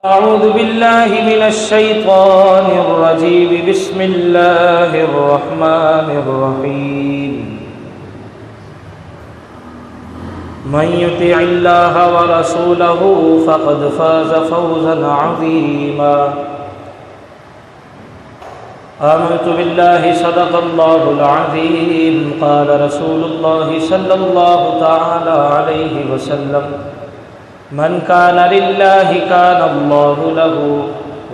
أعوذ بالله من الشيطان الرجيم. بسم الله الرحمن الرحيم. من يطع الله ورسوله فقد فاز فوزا عظيما. آمنت بالله صدق الله العظيم. قال رسول الله صلى الله تعالى عليه وسلم: من كان لله كان الله له،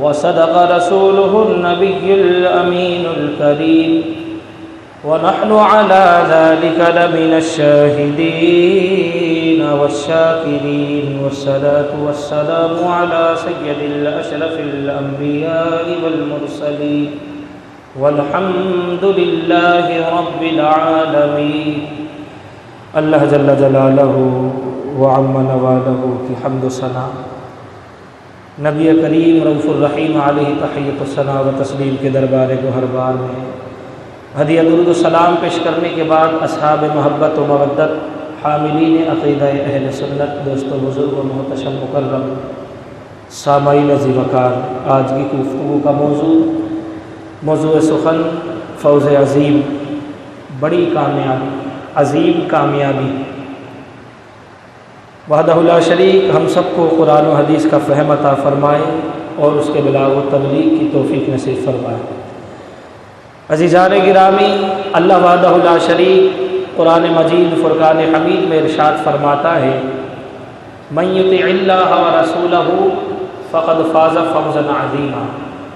وصدق رسوله النبي الأمين الكريم، ونحن على ذلك لمن الشاهدين والشاكرين. والصلاة والسلام على سيد الأشرف الأنبياء والمرسلين، والحمد لله رب العالمين. اللہ جل جلالہ وعم نوالہ کی حمد و ثنا، نبی کریم رؤوف الرحیم علیہ تحیۃ الثنا و تسلیم کے دربار گہربار میں ہدیہ درود و سلام پیش کرنے کے بعد اصحاب محبت و مودت، حاملین عقیدہ اہل سنت، دوست و بزرگ و محتشم مکرم، سامعین ذی وقار، آج کی گفتگو کا موضوع سخن فوز عظیم، بڑی کامیابی، عظیم کامیابی. وحدہ لا شریک ہم سب کو قرآن و حدیث کا فہم عطا فرمائے اور اس کے بلاغ و تبلیغ کی توفیق نصیب فرمائے. عزیزان گرامی، اللہ وحدہ لا شریک قرآن مجید فرقان حمید میں ارشاد فرماتا ہے: من یطع اللہ ورسولہ فقد فاز فوزا عظیما،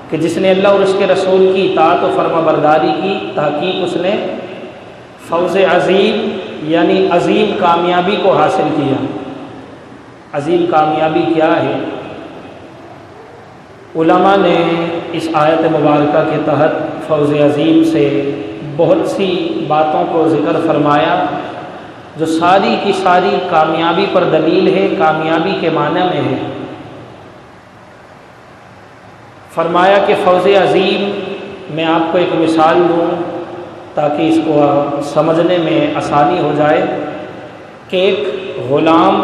کہ جس نے اللہ اور اس کے رسول کی اطاعت و فرما برداری کی، تحقیق اس نے فوز عظیم یعنی عظیم کامیابی کو حاصل کیا. عظیم کامیابی کیا ہے؟ علماء نے اس آیت مبارکہ کے تحت فوز عظیم سے بہت سی باتوں کو ذکر فرمایا جو ساری کی ساری کامیابی پر دلیل ہے، کامیابی کے معنی میں ہے. فرمایا کہ فوز عظیم، میں آپ کو ایک مثال دوں تاکہ اس کو سمجھنے میں آسانی ہو جائے، کہ ایک غلام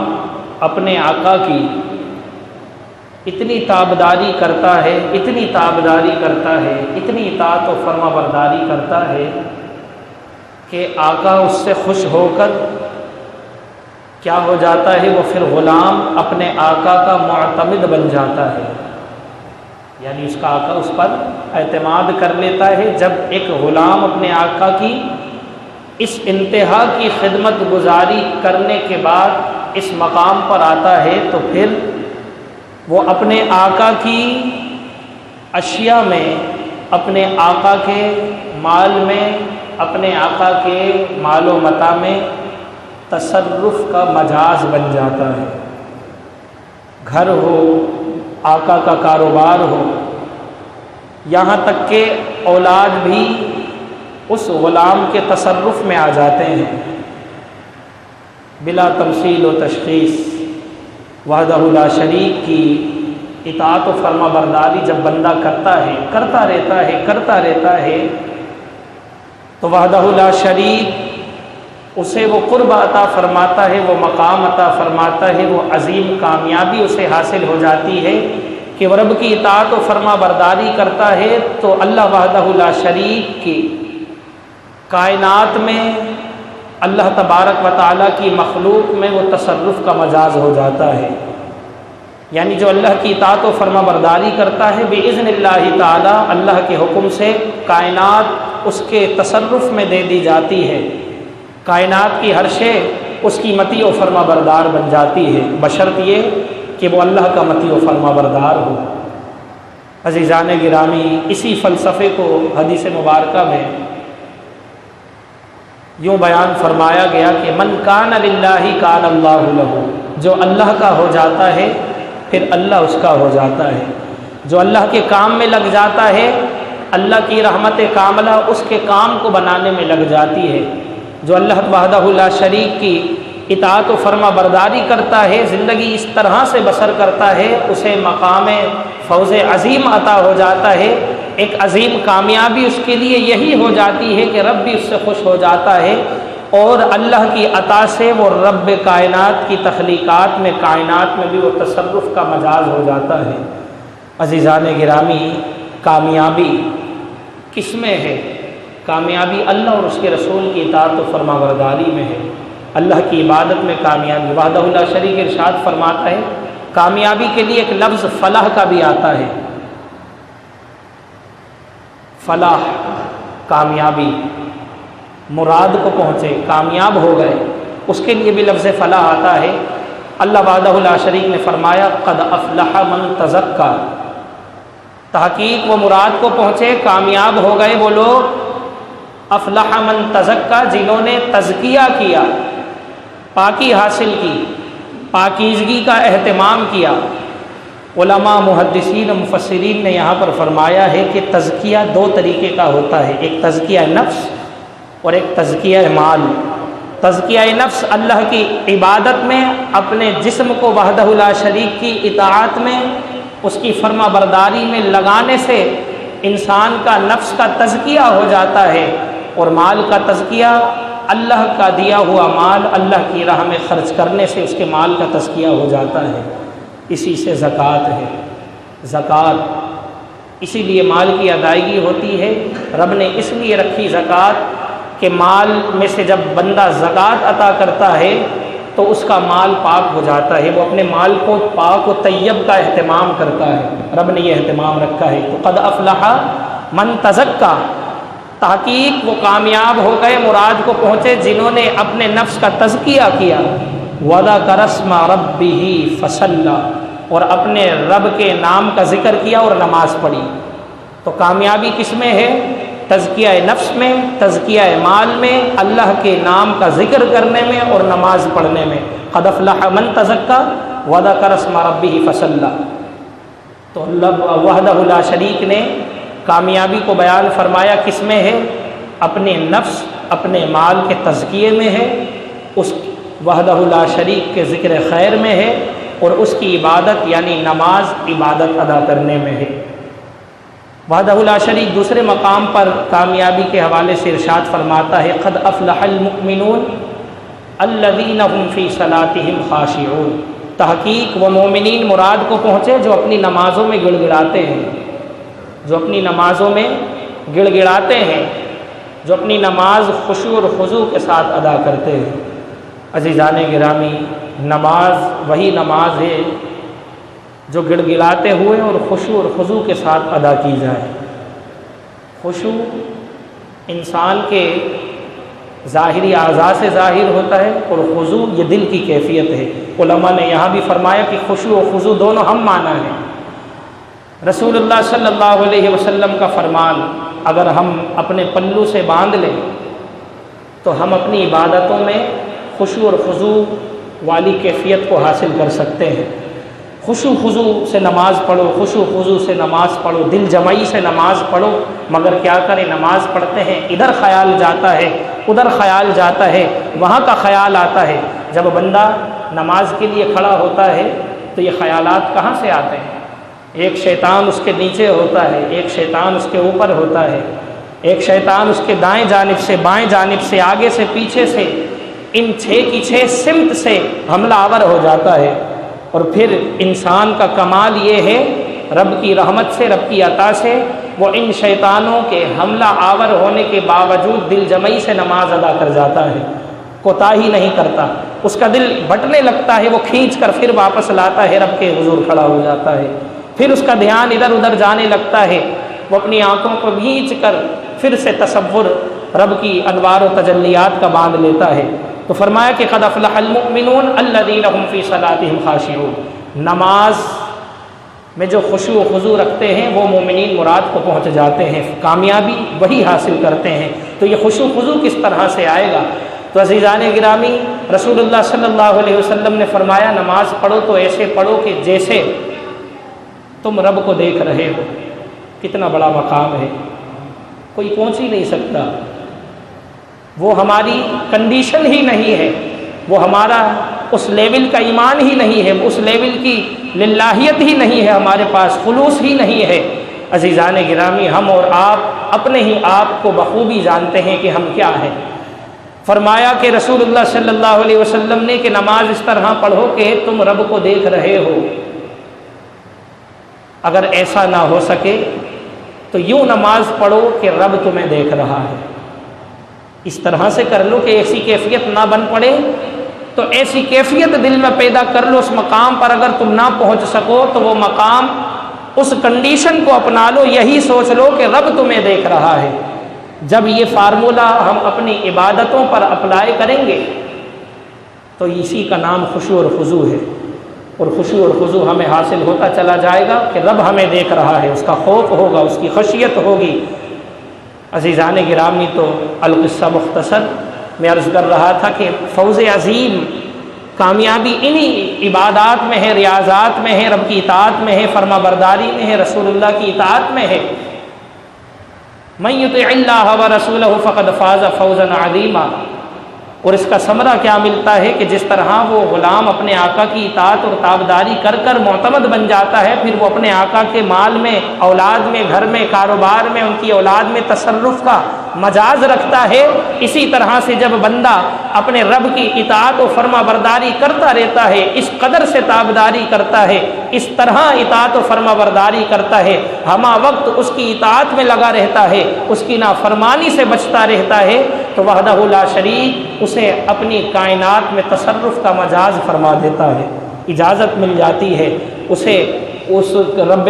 اپنے آقا کی اتنی تابداری کرتا ہے، اتنی تابداری کرتا ہے، اتنی اطاعت و فرما برداری کرتا ہے کہ آقا اس سے خوش ہو کر کیا ہو جاتا ہے، وہ پھر غلام اپنے آقا کا معتمد بن جاتا ہے. یعنی اس کا آقا اس پر اعتماد کر لیتا ہے. جب ایک غلام اپنے آقا کی اس انتہا کی خدمت گزاری کرنے کے بعد اس مقام پر آتا ہے تو پھر وہ اپنے آقا کی اشیاء میں، اپنے آقا کے مال میں، اپنے آقا کے مال و متاع میں تصرف کا مجاز بن جاتا ہے. گھر ہو، آقا کا کاروبار ہو، یہاں تک کہ اولاد بھی اس غلام کے تصرف میں آ جاتے ہیں بلا تمثیل و تشخیص. وحدہ لا شریک کی اطاعت و فرما برداری جب بندہ کرتا رہتا ہے تو وحدہ لا شریک اسے وہ قرب عطا فرماتا ہے، وہ مقام عطا فرماتا ہے، وہ عظیم کامیابی اسے حاصل ہو جاتی ہے کہ وہ رب کی اطاعت و فرما برداری کرتا ہے تو اللہ وحدہ لا شریک کی کائنات میں، اللہ تبارک و تعالیٰ کی مخلوق میں وہ تصرف کا مجاز ہو جاتا ہے. یعنی جو اللہ کی اطاعت و فرما برداری کرتا ہے بإذن اللہ تعالیٰ، اللہ کے حکم سے کائنات اس کے تصرف میں دے دی جاتی ہے. کائنات کی ہر شے اس کی مطیع و فرما بردار بن جاتی ہے، بشرط یہ کہ وہ اللہ کا مطیع و فرما بردار ہو. عزیزان گرامی، اسی فلسفے کو حدیث مبارکہ میں یوں بیان فرمایا گیا کہ من کان للہ کان اللہ لہ، جو اللہ کا ہو جاتا ہے پھر اللہ اس کا ہو جاتا ہے. جو اللہ کے کام میں لگ جاتا ہے، اللہ کی رحمت کاملہ اس کے کام کو بنانے میں لگ جاتی ہے. جو اللہ وحدہ لا شریک کی اطاعت و فرما برداری کرتا ہے، زندگی اس طرح سے بسر کرتا ہے، اسے مقام فوز عظیم عطا ہو جاتا ہے. ایک عظیم کامیابی اس کے لیے یہی ہو جاتی ہے کہ رب بھی اس سے خوش ہو جاتا ہے اور اللہ کی عطا سے وہ رب کائنات کی تخلیقات میں، کائنات میں بھی وہ تصرف کا مجاز ہو جاتا ہے۔ عزیزان گرامی، کامیابی کس میں ہے؟ کامیابی اللہ اور اس کے رسول کی اطاعت و فرمانبرداری میں ہے، اللہ کی عبادت میں کامیابی۔ وحدہ لا شریک ارشاد فرماتا ہے کامیابی کے لیے ایک لفظ فلاح کا بھی آتا ہے۔ فلاح، کامیابی، مراد کو پہنچے، کامیاب ہو گئے، اس کے لیے بھی لفظ فلاح آتا ہے۔ اللہ وحدہ لا شریک نے فرمایا قد افلح من تزکا، تحقیق وہ مراد کو پہنچے، کامیاب ہو گئے وہ لوگ، افلح من تزکا، جنہوں نے تزکیہ کیا، پاکی حاصل کی، پاکیزگی کا اہتمام کیا۔ علماء، محدثین، مفسرین نے یہاں پر فرمایا ہے کہ تزکیہ دو طریقے کا ہوتا ہے، ایک تزکیہ نفس اور ایک تزکیہ مال۔ تزکیہ نفس اللہ کی عبادت میں، اپنے جسم کو وحدہ لا شریک کی اطاعت میں، اس کی فرما برداری میں لگانے سے انسان کا نفس کا تزکیہ ہو جاتا ہے، اور مال کا تزکیہ اللہ کا دیا ہوا مال اللہ کی راہ میں خرچ کرنے سے اس کے مال کا تزکیہ ہو جاتا ہے۔ اسی سے زکوٰۃ ہے، زکوٰۃ اسی لیے مال کی ادائیگی ہوتی ہے۔ رب نے اس لیے رکھی زکوٰۃ کہ مال میں سے جب بندہ زکوٰۃ عطا کرتا ہے تو اس کا مال پاک ہو جاتا ہے، وہ اپنے مال کو پاک و طیب کا اہتمام کرتا ہے، رب نے یہ اہتمام رکھا ہے۔ تو قد افلح من تزکا، تحقیق وہ کامیاب ہو گئے، مراد کو پہنچے جنہوں نے اپنے نفس کا تزکیہ کیا، وذکر اسم ربہ فصلی، اور اپنے رب کے نام کا ذکر کیا اور نماز پڑھی۔ تو کامیابی کس میں ہے؟ تزکیہ نفس میں، تزکیہ مال میں، اللہ کے نام کا ذکر کرنے میں اور نماز پڑھنے میں۔ قد افلح من تزکا وذکر اسم ربہ فصلی۔ تو اللہ وحدہ لا شریک نے کامیابی کو بیان فرمایا کس میں ہے؟ اپنے نفس، اپنے مال کے تزکیے میں ہے، اس وحدہ لا شریک کے ذکر خیر میں ہے، اور اس کی عبادت یعنی نماز عبادت ادا کرنے میں ہے۔ وحدہ لا شریک دوسرے مقام پر کامیابی کے حوالے سے ارشاد فرماتا ہے قد افلح المؤمنون الذین هم فی صلاتهم خاشعون، تحقیق وہ مومنین مراد کو پہنچے جو اپنی نمازوں میں گڑ گڑاتے ہیں، جو اپنی نمازوں میں گڑ گڑاتے ہیں، جو اپنی نماز خشوع اور خضوع کے ساتھ ادا کرتے ہیں۔ عزیزان گرامی، نماز وہی نماز ہے جو گڑ گڑاتے ہوئے اور خشوع اور خضوع کے ساتھ ادا کی جائے۔ خشوع انسان کے ظاہری اعضاء سے ظاہر ہوتا ہے، اور خضوع یہ دل کی کیفیت ہے۔ علماء نے یہاں بھی فرمایا کہ خشوع و خضوع دونوں ہم معنی ہیں۔ رسول اللہ صلی اللہ علیہ وسلم کا فرمان اگر ہم اپنے پلو سے باندھ لیں تو ہم اپنی عبادتوں میں خشوع اور خضوع والی کیفیت کو حاصل کر سکتے ہیں۔ خشوع خضوع سے نماز پڑھو، خشوع خضوع سے نماز پڑھو، دل جمعی سے نماز پڑھو، مگر کیا کریں، نماز پڑھتے ہیں ادھر خیال جاتا ہے، ادھر خیال جاتا ہے، وہاں کا خیال آتا ہے۔ جب بندہ نماز کے لیے کھڑا ہوتا ہے تو یہ خیالات کہاں سے آتے ہیں؟ ایک شیطان اس کے نیچے ہوتا ہے، ایک شیطان اس کے اوپر ہوتا ہے، ایک شیطان اس کے دائیں جانب سے، بائیں جانب سے، آگے سے، پیچھے سے، ان 6 کی 6 سمت سے حملہ آور ہو جاتا ہے۔ اور پھر انسان کا کمال یہ ہے رب کی رحمت سے، رب کی عطا سے، وہ ان شیطانوں کے حملہ آور ہونے کے باوجود دل جمعی سے نماز ادا کر جاتا ہے، کوتاہی نہیں کرتا۔ اس کا دل بھٹنے لگتا ہے، وہ کھینچ کر پھر واپس لاتا ہے، رب کے حضور کھڑا ہو جاتا ہے۔ پھر اس کا دھیان ادھر ادھر جانے لگتا ہے، وہ اپنی آنکھوں کو کھینچ کر پھر سے تصور رب کی انوار و تجلیات کا باندھ لیتا ہے۔ تو فرمایا کہ قد افلح المؤمنون الذین هم فی صلاتهم خاشعون، نماز میں جو خشوع و خضوع رکھتے ہیں وہ مومنین مراد کو پہنچ جاتے ہیں، کامیابی وہی حاصل کرتے ہیں۔ تو یہ خشوع و خضوع کس طرح سے آئے گا؟ تو عزیزان گرامی، رسول اللہ صلی اللہ علیہ وسلم نے فرمایا نماز پڑھو تو ایسے پڑھو کہ جیسے تم رب کو دیکھ رہے ہو۔ کتنا بڑا مقام ہے، کوئی پہنچ ہی نہیں سکتا، وہ ہماری کنڈیشن ہی نہیں ہے، وہ ہمارا اس لیول کا ایمان ہی نہیں ہے، اس لیول کی للہیت ہی نہیں ہے، ہمارے پاس خلوص ہی نہیں ہے۔ عزیزان گرامی، ہم اور آپ اپنے ہی آپ کو بخوبی جانتے ہیں کہ ہم کیا ہیں۔ فرمایا کہ رسول اللہ صلی اللہ علیہ وسلم نے کہ نماز اس طرح پڑھو کہ تم رب کو دیکھ رہے ہو، اگر ایسا نہ ہو سکے تو یوں نماز پڑھو کہ رب تمہیں دیکھ رہا ہے۔ اس طرح سے کر لو کہ ایسی کیفیت نہ بن پڑے، تو ایسی کیفیت دل میں پیدا کر لو، اس مقام پر اگر تم نہ پہنچ سکو تو وہ مقام، اس کنڈیشن کو اپنا لو، یہی سوچ لو کہ رب تمہیں دیکھ رہا ہے۔ جب یہ فارمولہ ہم اپنی عبادتوں پر اپلائی کریں گے تو اسی کا نام خشوع اور خضوع ہے، اور خشوع اور خضوع ہمیں حاصل ہوتا چلا جائے گا کہ رب ہمیں دیکھ رہا ہے، اس کا خوف ہوگا، اس کی خشیت ہوگی۔ عزیزان گرامی، تو القصہ مختصر میں عرض کر رہا تھا کہ فوز عظیم، کامیابی انہی عبادات میں ہے، ریاضات میں ہے، رب کی اطاعت میں ہے، فرما برداری میں ہے، رسول اللہ کی اطاعت میں ہے۔ من یطع اللہ ورسولہ فقد فاز فوزا عظیما۔ اور اس کا ثمرہ کیا ملتا ہے کہ جس طرح وہ غلام اپنے آقا کی اطاعت اور تابعداری کر کر معتمد بن جاتا ہے، پھر وہ اپنے آقا کے مال میں، اولاد میں، گھر میں، کاروبار میں، ان کی اولاد میں تصرف کا مجاز رکھتا ہے، اسی طرح سے جب بندہ اپنے رب کی اطاعت و فرما برداری کرتا رہتا ہے، اس قدر سے تابعداری کرتا ہے، اس طرح اطاعت و فرما برداری کرتا ہے، ہمہ وقت اس کی اطاعت میں لگا رہتا ہے، اس کی نافرمانی سے بچتا رہتا ہے، تو وحدہ لا شریک اسے اپنی کائنات میں تصرف کا مجاز فرما دیتا ہے، اجازت مل جاتی ہے اسے، اس رب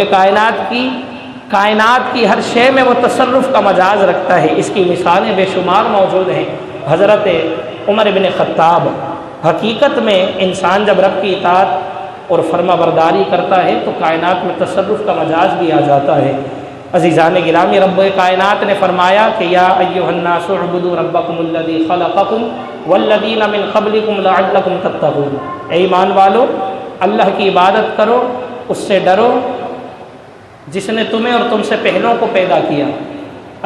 کائنات کی ہر شے میں وہ تصرف کا مجاز رکھتا ہے۔ اس کی مثالیں بے شمار موجود ہیں۔ حضرت عمر بن خطاب، حقیقت میں انسان جب رب کی اطاعت اور فرما برداری کرتا ہے تو کائنات میں تصرف کا مجاز بھی آ جاتا ہے۔ عزیزان گرامی، رب کائنات نے فرمایا کہ یا ایھا الناس اعبدوا ربکم الذی خلقکم والذین من قبلکم لعلکم تتقون۔ اے ایمان والو، اللہ کی عبادت کرو، اس سے ڈرو جس نے تمہیں اور تم سے پہلوں کو پیدا کیا۔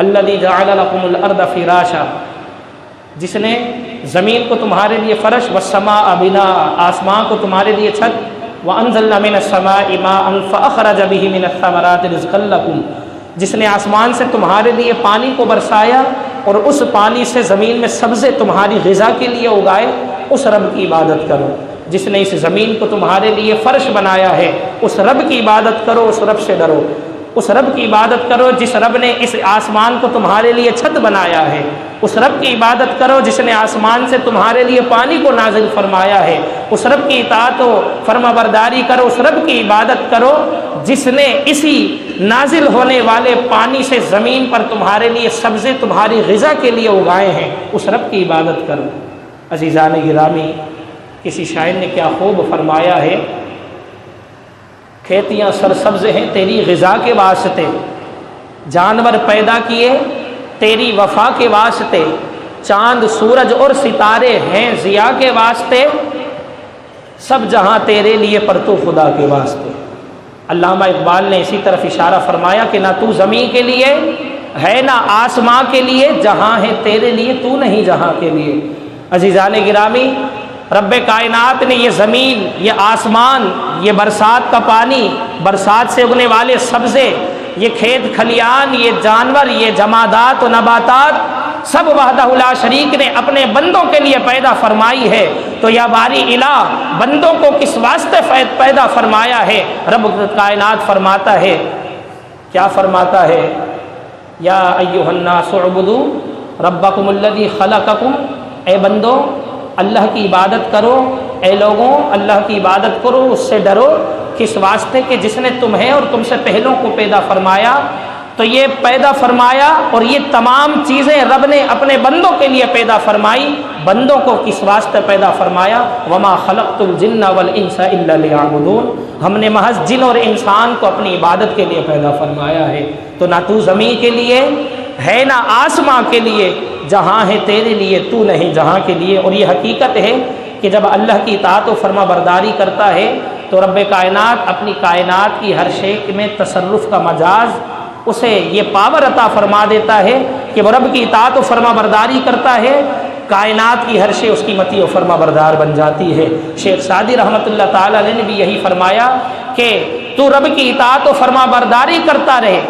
الذی جعل لکم الارض فراشا، جس نے زمین کو تمہارے لیے فرش، والسماء بناء، آسمان کو تمہارے لیے چھت، وانزلنا من السماء ماء فاخرج به من الثمرات رزقا لکم، جس نے آسمان سے تمہارے لیے پانی کو برسایا اور اس پانی سے زمین میں سبزے تمہاری غذا کے لیے اگائے، اس رب کی عبادت کرو۔ جس نے اس زمین کو تمہارے لیے فرش بنایا ہے، اس رب کی عبادت کرو، اس رب سے ڈرو۔ اس رب کی عبادت کرو جس رب نے اس آسمان کو تمہارے لیے چھت بنایا ہے، اس رب کی عبادت کرو جس نے آسمان سے تمہارے لیے پانی کو نازل فرمایا ہے، اس رب کی اطاعت و فرما برداری کرو، اس رب کی عبادت کرو جس نے اسی نازل ہونے والے پانی سے زمین پر تمہارے لیے سبزے تمہاری غذا کے لیے اگائے ہیں، اس رب کی عبادت کرو۔ عزیزان گرامی، کسی شاعر نے کیا خوب فرمایا ہے، کھیتیاں سرسبز ہیں تیری غذا کے واسطے، جانور پیدا کیے تیری وفا کے واسطے، چاند سورج اور ستارے ہیں ضیاء کے واسطے، سب جہاں تیرے لیے پرتو خدا کے واسطے۔ علامہ اقبال نے اسی طرف اشارہ فرمایا کہ نہ تو زمین کے لیے ہے نہ آسماں کے لیے، جہاں ہے تیرے لیے تو نہیں جہاں کے لیے۔ عزیزان گرامی، رب کائنات نے یہ زمین، یہ آسمان، یہ برسات کا پانی، برسات سے اگنے والے سبزے، یہ کھیت کھلیان، یہ جانور، یہ جمادات و نباتات، سب وحدہ لا شریک نے اپنے بندوں کے لیے پیدا فرمائی ہے۔ تو یا باری الہ، بندوں کو کس واسطے پیدا فرمایا ہے؟ رب کائنات فرماتا ہے، کیا فرماتا ہے؟ یا ایھا الناس اعبدوا ربکم الذی خلقکم، اے بندو اللہ کی عبادت کرو، اے لوگوں اللہ کی عبادت کرو، اس سے ڈرو، کس واسطے کہ جس نے تمہیں اور تم سے پہلوں کو پیدا فرمایا۔ تو یہ پیدا فرمایا اور یہ تمام چیزیں رب نے اپنے بندوں کے لیے پیدا فرمائی۔ بندوں کو کس واسطے پیدا فرمایا؟ وما خلقت الجن والانس الا لیعبدون، ہم نے محض جن اور انسان کو اپنی عبادت کے لیے پیدا فرمایا ہے۔ تو نہ تو زمین کے لیے ہے نہ آسماں کے لیے، جہاں ہے تیرے لیے تو نہیں جہاں کے لیے۔ اور یہ حقیقت ہے کہ جب اللہ کی اطاعت و فرما برداری کرتا ہے تو رب کائنات اپنی کائنات کی ہر شے میں تصرف کا مجاز اسے یہ پاور عطا فرما دیتا ہے کہ وہ رب کی اطاعت و فرما برداری کرتا ہے، کائنات کی ہر شے اس کی مطیع و فرما بردار بن جاتی ہے۔ شیخ سعدی رحمۃ اللہ تعالی علیہ نے بھی یہی فرمایا کہ تو رب کی اطاعت و فرما برداری کرتا رہے،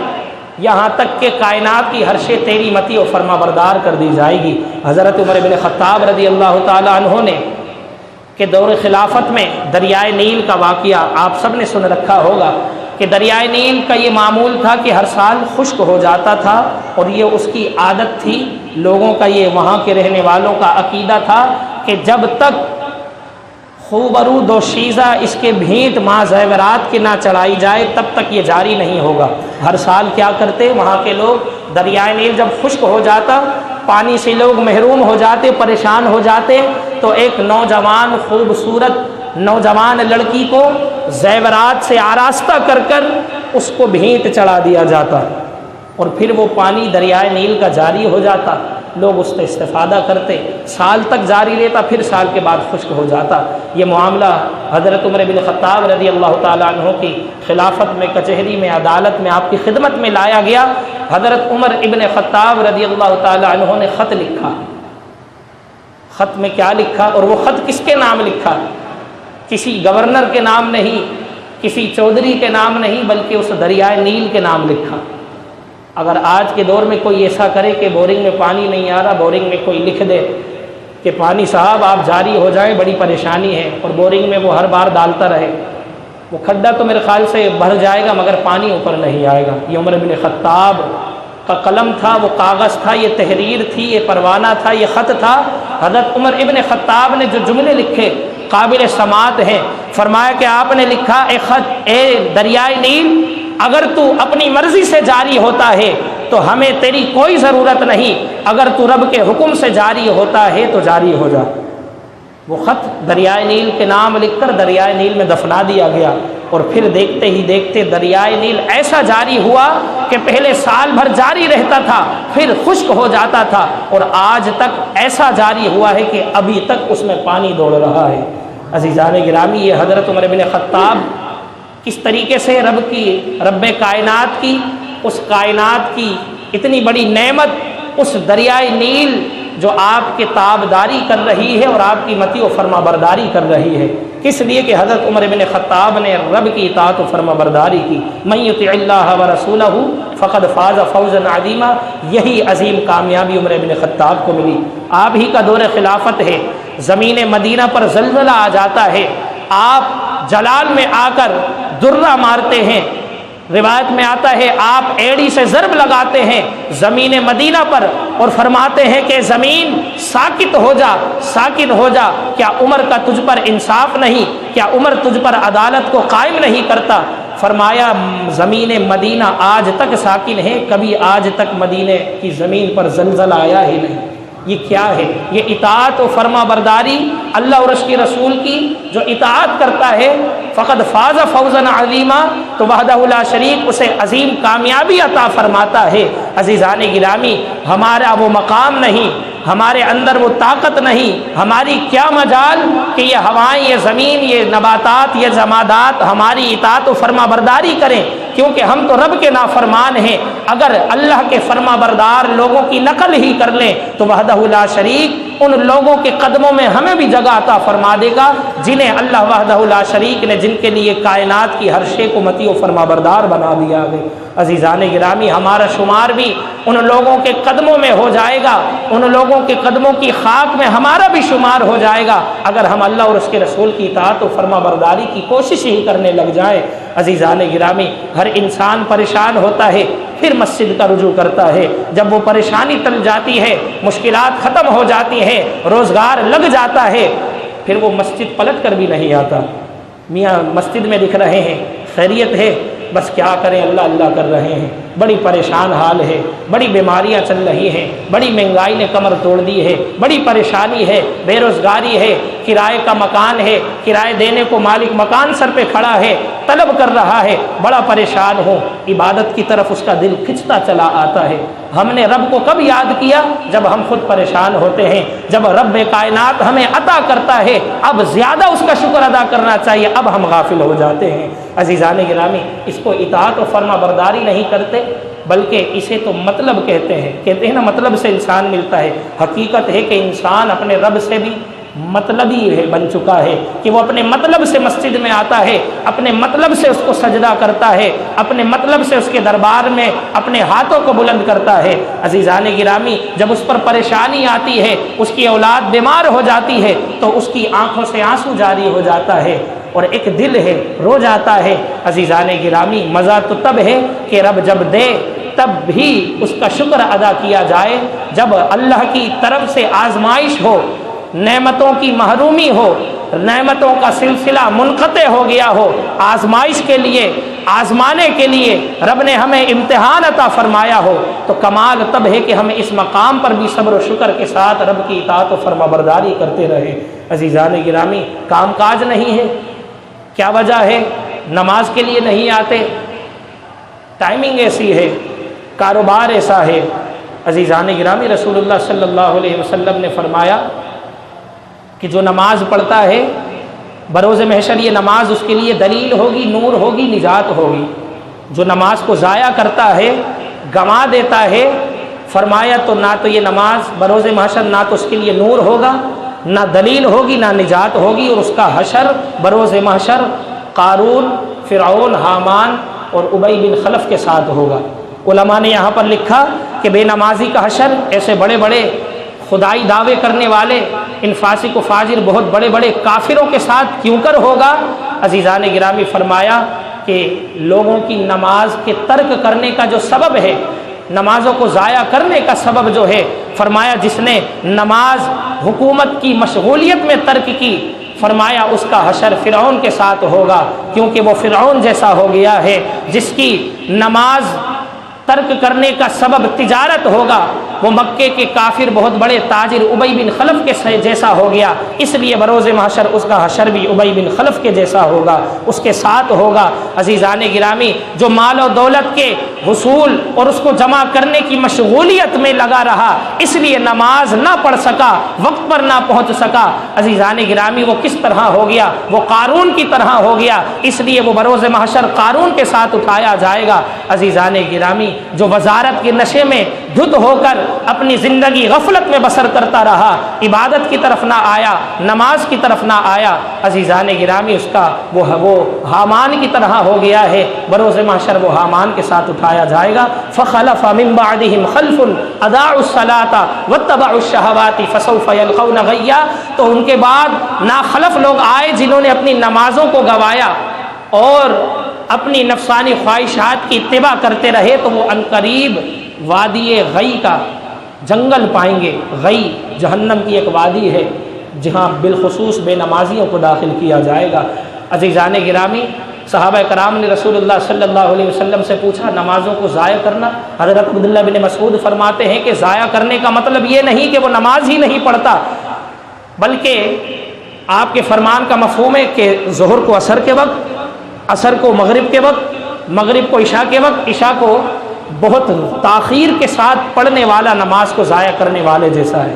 یہاں تک کہ کائنات کی ہر شے تیری متی و فرما بردار کر دی جائے گی۔ حضرت عمر بن خطاب رضی اللہ تعالیٰ عنہ نے کہ دور خلافت میں دریائے نیل کا واقعہ آپ سب نے سن رکھا ہوگا کہ دریائے نیل کا یہ معمول تھا کہ ہر سال خشک ہو جاتا تھا، اور یہ اس کی عادت تھی، لوگوں کا یہ وہاں کے رہنے والوں کا عقیدہ تھا کہ جب تک خوبرو دوشیزہ اس کے بھینٹ ماں زیورات کے نہ چڑھائی جائے تب تک یہ جاری نہیں ہوگا۔ ہر سال کیا کرتے وہاں کے لوگ، دریائے نیل جب خشک ہو جاتا، پانی سے لوگ محروم ہو جاتے، پریشان ہو جاتے، تو ایک نوجوان خوبصورت نوجوان لڑکی کو زیورات سے آراستہ کر کر اس کو بھینٹ چڑھا دیا جاتا، اور پھر وہ پانی دریائے نیل کا جاری ہو جاتا، لوگ اس سے استفادہ کرتے، سال تک جاری لیتا، پھر سال کے بعد خشک ہو جاتا۔ یہ معاملہ حضرت عمر بن خطاب رضی اللہ تعالیٰ عنہ کی خلافت میں، کچہری میں، عدالت میں، آپ کی خدمت میں لایا گیا۔ حضرت عمر ابن خطاب رضی اللہ تعالیٰ عنہ نے خط لکھا۔ خط میں کیا لکھا، اور وہ خط کس کے نام لکھا؟ کسی گورنر کے نام نہیں، کسی چودھری کے نام نہیں، بلکہ اس دریائے نیل کے نام لکھا۔ اگر آج کے دور میں کوئی ایسا کرے کہ بورنگ میں پانی نہیں آ رہا، بورنگ میں کوئی لکھ دے کہ پانی صاحب آپ جاری ہو جائیں، بڑی پریشانی ہے، اور بورنگ میں وہ ہر بار ڈالتا رہے، وہ کھڈا تو میرے خیال سے بھر جائے گا مگر پانی اوپر نہیں آئے گا۔ یہ عمر بن خطاب کا قلم تھا، وہ کاغذ تھا، یہ تحریر تھی، یہ پروانہ تھا، یہ خط تھا۔ حضرت عمر ابن خطاب نے جو جملے لکھے قابل سماعت ہیں، فرمایا کہ آپ نے لکھا، اے خط، اے دریائے نیل، اگر تو اپنی مرضی سے جاری ہوتا ہے تو ہمیں تیری کوئی ضرورت نہیں، اگر تو رب کے حکم سے جاری ہوتا ہے تو جاری ہو جا۔ وہ خط دریائے نیل کے نام لکھ کر دریائے نیل میں دفنا دیا گیا، اور پھر دیکھتے ہی دیکھتے دریائے نیل ایسا جاری ہوا کہ پہلے سال بھر جاری رہتا تھا، پھر خشک ہو جاتا تھا، اور آج تک ایسا جاری ہوا ہے کہ ابھی تک اس میں پانی دوڑ رہا ہے۔ عزیزان گرامی، یہ حضرت عمر بن خطاب کس طریقے سے رب کائنات کی، اس کائنات کی اتنی بڑی نعمت، اس دریائے نیل جو آپ کے تابداری کر رہی ہے اور آپ کی متی و فرما برداری کر رہی ہے، کس لیے کہ حضرت عمر بن خطاب نے رب کی اطاعت و فرما برداری کی۔ من یطع اللہ ورسولہ فقد فاز فوزا عظیما، یہی عظیم کامیابی عمر بن خطاب کو ملی۔ آپ ہی کا دور خلافت ہے، زمین مدینہ پر زلزلہ آ جاتا ہے، آپ جلال میں آ کر درہ مارتے ہیں، روایت میں آتا ہے آپ ایڑی سے ضرب لگاتے ہیں زمین مدینہ پر، اور فرماتے ہیں کہ زمین ساکت ہو جا، ساکن ہو جا، کیا عمر کا تجھ پر انصاف نہیں، کیا عمر تجھ پر عدالت کو قائم نہیں کرتا؟ فرمایا زمین مدینہ آج تک ساکن ہے، کبھی آج تک مدینے کی زمین پر زلزلہ آیا ہی نہیں۔ یہ کیا ہے؟ یہ اطاعت و فرما برداری، اللہ اور اس کے رسول کی جو اطاعت کرتا ہے فقد فاز فوزا عظیما، تو وحدہ لا شریک اسے عظیم کامیابی عطا فرماتا ہے۔ عزیزان گرامی، ہمارا وہ مقام نہیں، ہمارے اندر وہ طاقت نہیں، ہماری کیا مجال کہ یہ ہوائیں، یہ زمین، یہ نباتات، یہ جمادات ہماری اطاعت و فرما برداری کریں، کیونکہ ہم تو رب کے نافرمان ہیں۔ اگر اللہ کے فرما بردار لوگوں کی نقل ہی کر لیں تو وحدہ لا شریک ان لوگوں کے قدموں میں ہمیں بھی جگہ عطا فرما دے گا جنہیں اللہ وحدہ لا شریک نے، جن کے لیے کائنات کی ہر شے کو متی و فرما بردار بنا دیا ہے۔ عزیزان گرامی، ہمارا شمار بھی ان لوگوں کے قدموں میں ہو جائے گا، ان لوگوں کے قدموں کی خاک میں ہمارا بھی شمار ہو جائے گا اگر ہم اللہ اور اس کے رسول کی اطاعت و فرما برداری کی کوشش ہی کرنے لگ جائیں۔ عزیزان گرامی، ہر انسان پریشان ہوتا ہے، پھر مسجد کا رجوع کرتا ہے، جب وہ پریشانی ٹل جاتی ہے، مشکلات ختم ہو جاتی ہیں، روزگار لگ جاتا ہے، پھر وہ مسجد پلٹ کر بھی نہیں آتا۔ میاں مسجد میں دکھ رہے ہیں، خیریت ہے، بس کیا کریں، اللہ اللہ کر رہے ہیں، بڑی پریشان حال ہے، بڑی بیماریاں چل رہی ہیں، بڑی مہنگائی نے کمر توڑ دی ہے، بڑی پریشانی ہے، بے روزگاری ہے، کرائے کا مکان ہے، کرائے دینے کو مالک مکان سر پہ کھڑا ہے، طلب کر رہا ہے، بڑا پریشان ہوں، عبادت کی طرف اس کا دل کھنچتا چلا آتا ہے۔ ہم نے رب کو کب یاد کیا؟ جب ہم خود پریشان ہوتے ہیں، جب رب کائنات ہمیں عطا کرتا ہے اب زیادہ اس کا شکر ادا کرنا چاہیے، اب ہم غافل ہو جاتے ہیں۔ عزیزان گرامی، اس کو اطاعت و فرما برداری نہیں کرتے، بلکہ اسے تو مطلب کہتے ہیں نا، مطلب سے انسان ملتا ہے۔ حقیقت ہے کہ انسان اپنے رب سے بھی مطلبی ہے بن چکا ہے کہ وہ اپنے مطلب سے مسجد میں آتا ہے، اپنے مطلب سے اس کو سجدہ کرتا ہے، اپنے مطلب سے اس کے دربار میں اپنے ہاتھوں کو بلند کرتا ہے۔ عزیزان گرامی، جب اس پر پریشانی آتی ہے، اس کی اولاد بیمار ہو جاتی ہے تو اس کی آنکھوں سے آنسو جاری ہو جاتا ہے اور ایک دل ہے رو جاتا ہے۔ عزیزان گرامی، مزہ تو تب ہے کہ رب جب دے تب بھی اس کا شکر ادا کیا جائے، جب اللہ کی طرف سے آزمائش ہو، نعمتوں کی محرومی ہو، نعمتوں کا سلسلہ منقطع ہو گیا ہو، آزمائش کے لیے، آزمانے کے لیے رب نے ہمیں امتحان عطا فرمایا ہو، تو کمال تب ہے کہ ہم اس مقام پر بھی صبر و شکر کے ساتھ رب کی اطاعت و فرما برداری کرتے رہیں۔ عزیزان گرامی، کام کاج نہیں ہے، کیا وجہ ہے؟ نماز کے لیے نہیں آتے، ٹائمنگ ایسی ہے، کاروبار ایسا ہے۔ عزیزان گرامی، رسول اللہ صلی اللہ علیہ وسلم نے فرمایا کہ جو نماز پڑھتا ہے بروز محشر یہ نماز اس کے لیے دلیل ہوگی، نور ہوگی، نجات ہوگی۔ جو نماز کو ضائع کرتا ہے، گنوا دیتا ہے، فرمایا تو نہ تو یہ نماز بروز محشر نہ تو اس کے لیے نور ہوگا، نہ دلیل ہوگی، نہ نجات ہوگی، اور اس کا حشر بروز محشر قارون، فرعون، حامان اور ابی بن خلف کے ساتھ ہوگا۔ علماء نے یہاں پر لکھا کہ بے نمازی کا حشر ایسے بڑے بڑے خدائی دعوے کرنے والے، ان فاسق و فاجر بہت بڑے بڑے کافروں کے ساتھ کیوں کر ہوگا؟ عزیزان گرامی، فرمایا کہ لوگوں کی نماز کے ترک کرنے کا جو سبب ہے، نمازوں کو ضائع کرنے کا سبب جو ہے، فرمایا جس نے نماز حکومت کی مشغولیت میں ترک کی، فرمایا اس کا حشر فرعون کے ساتھ ہوگا، کیونکہ وہ فرعون جیسا ہو گیا ہے جس کی نماز ترک کرنے کا سبب تجارت ہوگا۔ وہ مکے کے کافر بہت بڑے تاجر ابی بن خلف کے جیسا ہو گیا، اس لیے بروز محشر اس کا حشر بھی ابی بن خلف کے جیسا ہوگا، اس کے ساتھ ہوگا۔ عزیزان گرامی، جو مال و دولت کے حصول اور اس کو جمع کرنے کی مشغولیت میں لگا رہا، اس لیے نماز نہ پڑھ سکا، وقت پر نہ پہنچ سکا، عزیزان گرامی وہ کس طرح ہو گیا؟ وہ قارون کی طرح ہو گیا، اس لیے وہ بروز محشر قارون کے ساتھ اٹھایا جائے گا۔ عزیزان گرامی، جو وزارت کے نشے میں دھت ہو کر اپنی زندگی غفلت میں بسر کرتا رہا، عبادت کی طرف نہ آیا، نماز کی طرف نہ آیا، عزیزان گرامی اس کا وہ حامان کی طرح ہو گیا ہے، بروز محشر وہ حامان کے ساتھ اٹھایا جائے گا۔ فخلف من بعدهم خلف اضاعوا الصلاة واتبعوا الشهوات فسوف يلقون غیا، تو ان کے بعد ناخلف لوگ آئے جنہوں نے اپنی نمازوں کو گوایا اور اپنی نفسانی خواہشات کی اتباع کرتے رہے، تو وہ عنقریب وادی غی کا جنگل پائیں گے۔ غی جہنم کی ایک وادی ہے جہاں بالخصوص بے نمازیوں کو داخل کیا جائے گا۔ عزیزان گرامی، صحابہ کرام نے رسول اللہ صلی اللہ علیہ وسلم سے پوچھا نمازوں کو ضائع کرنا؟ حضرت عبداللہ بن مسعود فرماتے ہیں کہ ضائع کرنے کا مطلب یہ نہیں کہ وہ نماز ہی نہیں پڑھتا، بلکہ آپ کے فرمان کا مفہوم ہے کہ ظہر کو عصر کے وقت، عصر کو مغرب کے وقت، مغرب کو عشاء کے وقت، عشاء کو بہت تاخیر کے ساتھ پڑھنے والا نماز کو ضائع کرنے والے جیسا ہے۔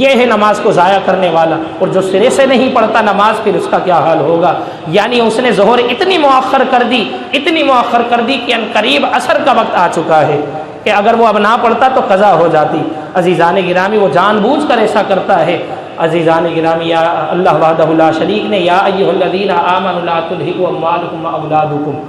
یہ ہے نماز کو ضائع کرنے والا، اور جو سرے سے نہیں پڑھتا نماز، پھر اس کا کیا حال ہوگا؟ یعنی اس نے ظہر اتنی مؤخر کر دی، اتنی مؤخر کر دی کہ عنقریب عصر کا وقت آ چکا ہے کہ اگر وہ اب نہ پڑھتا تو قضا ہو جاتی۔ عزیزان گرامی، وہ جان بوجھ کر ایسا کرتا ہے۔ عزیزان گرامی، یا اللہ وحدہ لا شریک نے یا ایھا الذین آمنوا لا تلھکم اموالکم واولادکم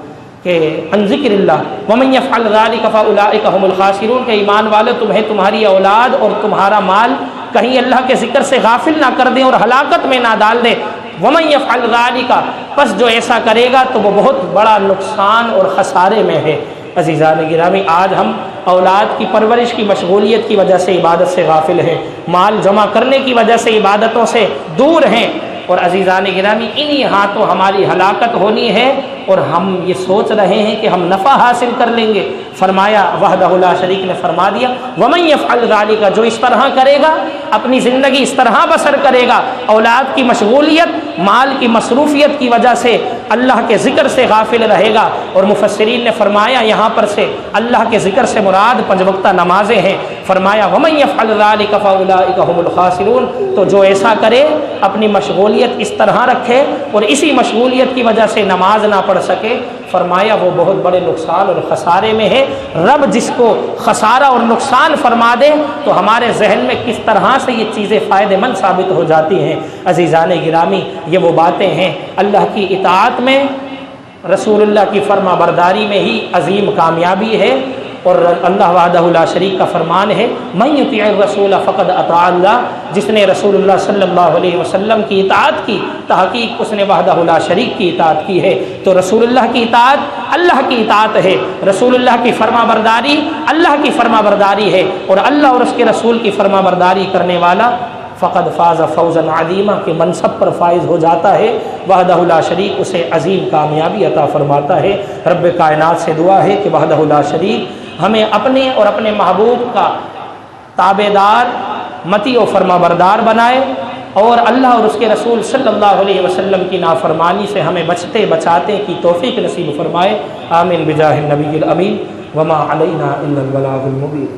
کہ عن ذکر اللہ ومن یفعل ذلک فاولئک هم الخاسرون، کہ ایمان والے تمہیں تمہاری اولاد اور تمہارا مال کہیں اللہ کے ذکر سے غافل نہ کر دیں اور ہلاکت میں نہ ڈال دیں۔ ومن یفعل ذلک، پس جو ایسا کرے گا تو وہ بہت بڑا نقصان اور خسارے میں ہے۔ عزیزان گرامی، آج ہم اولاد کی پرورش کی مشغولیت کی وجہ سے عبادت سے غافل ہیں، مال جمع کرنے کی وجہ سے عبادتوں سے دور ہیں، اور عزیزان گرامی انہی ہاتھوں ہماری ہلاکت ہونی ہے، اور ہم یہ سوچ رہے ہیں کہ ہم نفع حاصل کر لیں گے۔ فرمایا وحدہ لا شریک نے فرما دیا ومن یفعل ذلک، جو اس طرح کرے گا، اپنی زندگی اس طرح بسر کرے گا، اولاد کی مشغولیت، مال کی مصروفیت کی وجہ سے اللہ کے ذکر سے غافل رہے گا۔ اور مفسرین نے فرمایا یہاں پر سے اللہ کے ذکر سے مراد 5 وقتہ نمازیں ہیں۔ فرمایا ومن یفعل ذلک فاولئک هم الخاسرون، تو جو ایسا کرے، اپنی مشغولیت اس طرح رکھے اور اسی مشغولیت کی وجہ سے نماز نہ پڑھ سکے، فرمایا وہ بہت بڑے نقصان اور خسارے میں ہے۔ رب جس کو خسارہ اور نقصان فرما دے تو ہمارے ذہن میں کس طرح سے یہ چیزیں فائدہ مند ثابت ہو جاتی ہیں۔ عزیزان گرامی، یہ وہ باتیں ہیں، اللہ کی اطاعت میں، رسول اللہ کی فرما برداری میں ہی عظیم کامیابی ہے۔ اور اللہ وحدہ لا شریک کا فرمان ہے، من یطیع الرسول فقد اطاع اللہ، جس نے رسول اللہ صلی اللہ علیہ وسلم کی اطاعت کی، تحقیق اس نے وحدہ لا شریک کی اطاعت کی ہے۔ تو رسول اللہ کی اطاعت اللہ کی اطاعت ہے، رسول اللہ کی فرما برداری اللہ کی فرما برداری ہے، اور اللہ اور اس کے رسول کی فرما برداری کرنے والا فقد فاز فوزا عظیما کے منصب پر فائز ہو جاتا ہے۔ وحدہ لا شریک اسے عظیم کامیابی عطا فرماتا ہے۔ رب کائنات سے دعا ہے کہ وحدہ لا شریک ہمیں اپنے اور اپنے محبوب کا تابع دار، مطیع و فرما بردار بنائے، اور اللہ اور اس کے رسول صلی اللہ علیہ وسلم کی نافرمانی سے ہمیں بچتے بچاتے کی توفیق نصیب فرمائے۔ آمین بجاہ النبی الامین، وما علینا الا البلاغ المبین۔